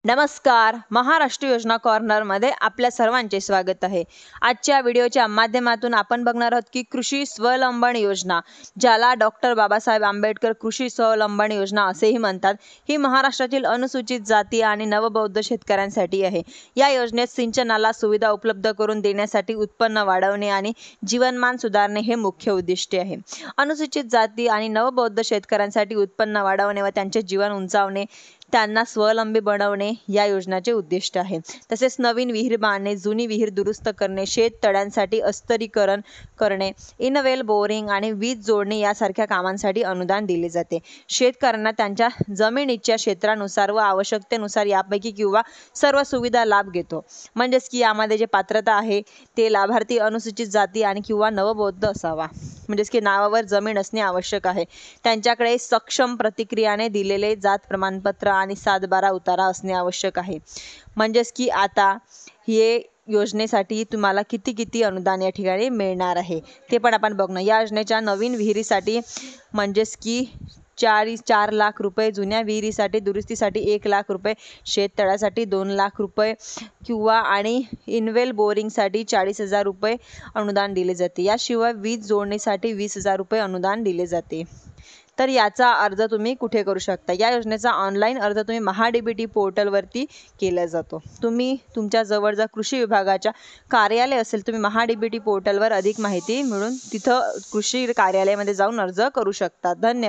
नमस्कार. महाराष्ट्र योजना कॉर्नरमध्ये आपल्या सर्वांचे स्वागत आहे. आजच्या व्हिडिओच्या माध्यमातून आपण बघणार आहोत की कृषी स्वावलंबन योजना, ज्याला डॉक्टर बाबासाहेब आंबेडकर कृषी स्वावलंबन योजना असेही म्हणतात, ही महाराष्ट्रातील अनुसूचित जाती आणि नवबौद्ध शेतकऱ्यांसाठी आहे. या योजनेत सिंचनाला सुविधा उपलब्ध करून देण्यासाठी उत्पन्न वाढवणे आणि जीवनमान सुधारणे हे मुख्य उद्दिष्ट आहे. अनुसूचित जाती आणि नवबौद्ध शेतकऱ्यांसाठी उत्पन्न वाढवणे व त्यांचे जीवन उंचावणे, त्यांना स्वावलंबी बनवणे या योजनेचे उद्दिष्ट आहे. तसेच नवीन विहीर बांधणे, जुनी विहीर दुरुस्त करणे, शेत तळ्यांसाठी अस्तरीकरण करणे, इनवेल बोरिंग आणि वीज जोडणी यासारख्या कामांसाठी अनुदान दिले जाते. शेतकऱ्यांना त्यांच्या जमिनीच्या क्षेत्रानुसार व आवश्यकतेनुसार यापैकी किंवा सर्व सुविधा लाभ घेतो. म्हणजेच की यामध्ये जे पात्रता आहे ते लाभार्थी अनुसूचित जाती आणि किंवा नवबौद्ध असावा. म्हणजेच की नावावर जमीन असणे आवश्यक आहे. त्यांच्याकडे सक्षम प्रतिक्रियाने दिलेले जात प्रमाणपत्र आणि 7/12 उतारा असणे आवश्यक आहे. म्हणजेच की आता हे योजनेसाठी तुम्हाला किती अनुदान या ठिकाणी मिळणार आहे ते पण आपण बघणं. या योजनेच्या नवीन विहिरीसाठी म्हणजेच की 4 लाख रुपये, जुन्या विहिरीसाठी दुरुस्तीसाठी 1 लाख रुपये, शेततळ्यासाठी 2 लाख रुपये किंवा आणि इनवेल बोरिंगसाठी 40,000 रुपये अनुदान दिले जाते. याशिवाय वीज जोडणीसाठी 20,000 रुपये अनुदान दिले जाते. तर याचा अर्ज तुम्ही कुठे करू शकता? या योजनेचा ऑनलाईन अर्ज तुम्ही महाडीबीटी पोर्टलवरती केला जातो. तुम्ही तुमच्या जवळचा कृषी विभागाच्या कार्यालय असेल, तुम्ही महाडीबीटी पोर्टलवर अधिक माहिती मिळून तिथं कृषी कार्यालयामध्ये जाऊन अर्ज करू शकता. धन्यवाद.